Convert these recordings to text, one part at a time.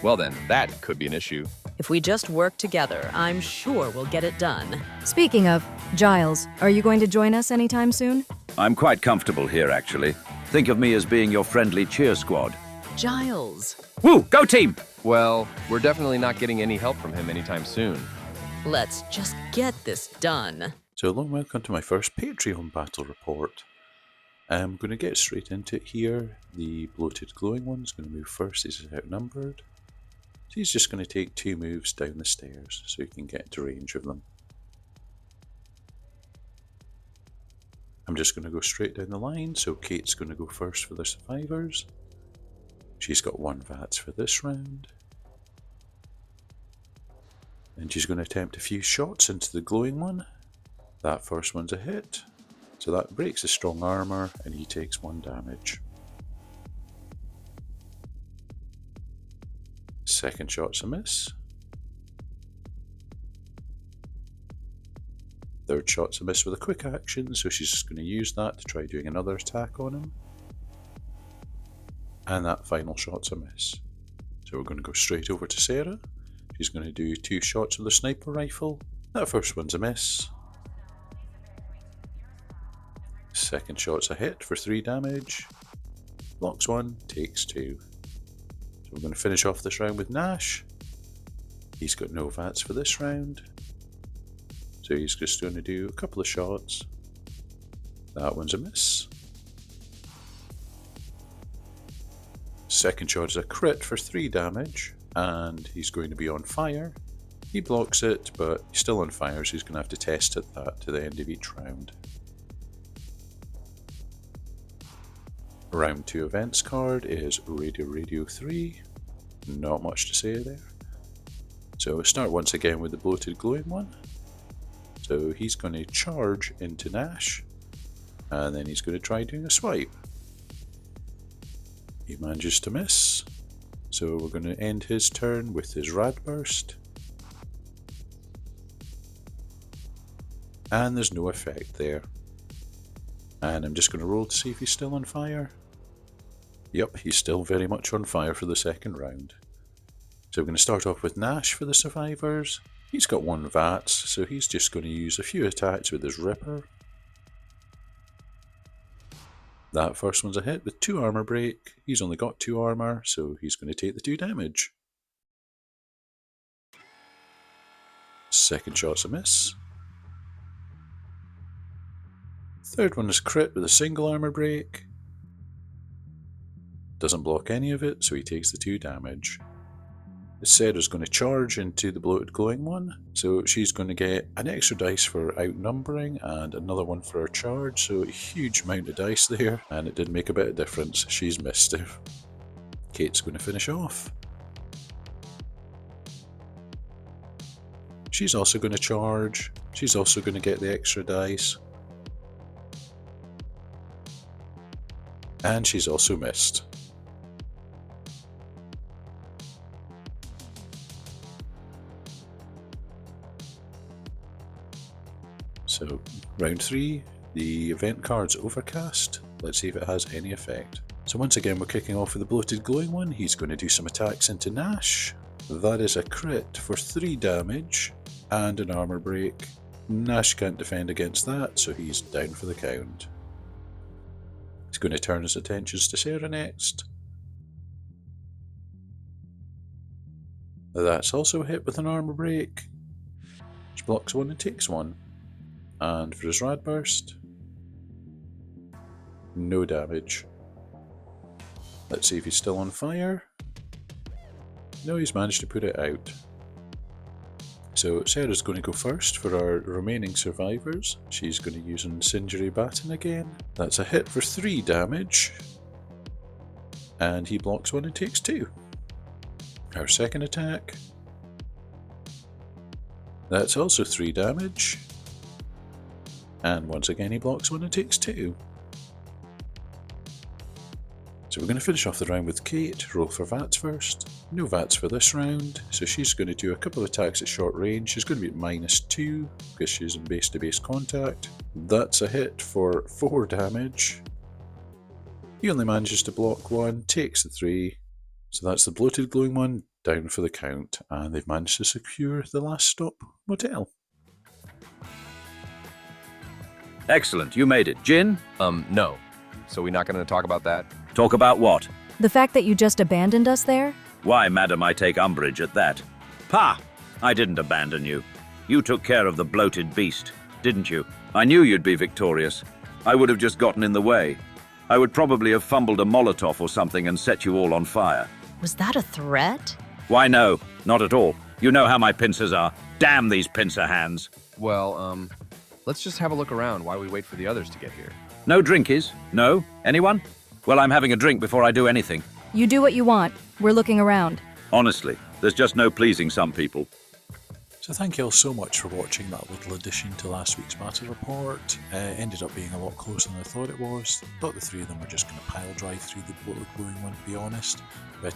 Well then, that could be an issue. If we just work together, I'm sure we'll get it done. Speaking of, Giles, are you going to join us anytime soon? I'm quite comfortable here, actually. Think of me as being your friendly cheer squad. Giles, Woo! Go team! Well, we're definitely not getting any help from him anytime soon. let's just get this done. So long welcome to my first Patreon battle report. I'm going to get straight into it here. The bloated glowing one's going to move first, he's outnumbered. So he's just going to take 2 moves down the stairs so he can get into range of them. I'm just going to go straight down the line, so Kate's going to go first for the survivors. She's got 1 VATS for this round. And she's going to attempt a few shots into the glowing one. That first one's a hit, so that breaks his strong armor and he takes 1 damage. Second shot's a miss. Third shot's a miss with a quick action, so she's just going to use that to try doing another attack on him. And that final shot's a miss. So we're going to go straight over to Sarah. She's going to do 2 shots with the sniper rifle. That first one's a miss. Second shot's a hit for 3 damage. Blocks 1, takes 2. So we're going to finish off this round with Nash. He's got no VATS for this round. So he's just going to do a couple of shots. That one's a miss. Second shot is a crit for 3 damage, and he's going to be on fire. He blocks it, but he's still on fire, so he's going to have to test at that to the end of each round. Round 2 events card is Radio 3. Not much to say there. So we'll start once again with the bloated glowing one. So he's going to charge into Nash, and then he's going to try doing a swipe. He manages to miss, so we're going to end his turn with his rad burst. And there's no effect there. And I'm just going to roll to see if he's still on fire. Yep, he's still very much on fire for the second round. So we're going to start off with Nash for the survivors. He's got 1 VATS, so he's just going to use a few attacks with his Ripper. That first one's a hit with 2 armor break. He's only got 2 armor, so he's going to take the 2 damage. Second shot's a miss. Third one is crit with a single armor break. Doesn't block any of it, so he takes the 2 damage. Sarah's going to charge into the bloated glowing one, so she's going to get an extra dice for outnumbering and another one for her charge, so a huge amount of dice there, and it did make a bit of difference. She's missed it. Kate's going to finish off. She's also going to charge. She's also going to get the extra dice. And she's also missed. So, round 3, the event card's Overcast. Let's see if it has any effect. So once again we're kicking off with the bloated glowing one. He's going to do some attacks into Nash. That is a crit for 3 damage and an armor break. Nash can't defend against that, so he's down for the count. He's going to turn his attentions to Sarah next. That's also a hit with an armor break, which blocks 1 and takes 1. And for his rad burst, no damage. Let's see if he's still on fire. No, he's managed to put it out. So Sarah's going to go first for our remaining survivors. She's going to use an incendiary baton again. That's a hit for 3 damage. And he blocks 1 and takes 2. Our second attack. That's also 3 damage. And once again he blocks 1 and takes 2. So we're going to finish off the round with Kate. Roll for VATS first. No VATS for this round, so she's going to do a couple of attacks at short range. She's going to be at -2 because she's in base-to-base contact. That's a hit for 4 damage. He only manages to block 1, takes the 3. So that's the bloated glowing one down for the count, and they've managed to secure the last stop motel. Excellent, you made it. Gin? No. So we're not going to talk about that? Talk about what? The fact that you just abandoned us there? Why, madam, I take umbrage at that. Pa! I didn't abandon you. You took care of the bloated beast, didn't you? I knew you'd be victorious. I would have just gotten in the way. I would probably have fumbled a Molotov or something and set you all on fire. Was that a threat? Why, no, not at all. You know how my pincers are. Damn these pincer hands. Well, let's just have a look around while we wait for the others to get here. No drinkies? No? Anyone? Well, I'm having a drink before I do anything. You do what you want. We're looking around. Honestly, there's just no pleasing some people. So thank you all so much for watching that little addition to last week's Matter Report. Ended up being a lot closer than I thought it was. Thought the three of them were just going to pile drive through the bloated glowing one, to be honest. But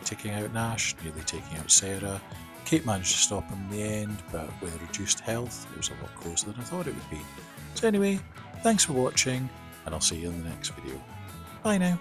taking out Nash, nearly taking out Sarah. Kate managed to stop him in the end, but with reduced health, it was a lot closer than I thought it would be. So anyway, thanks for watching, and I'll see you in the next video. Bye now.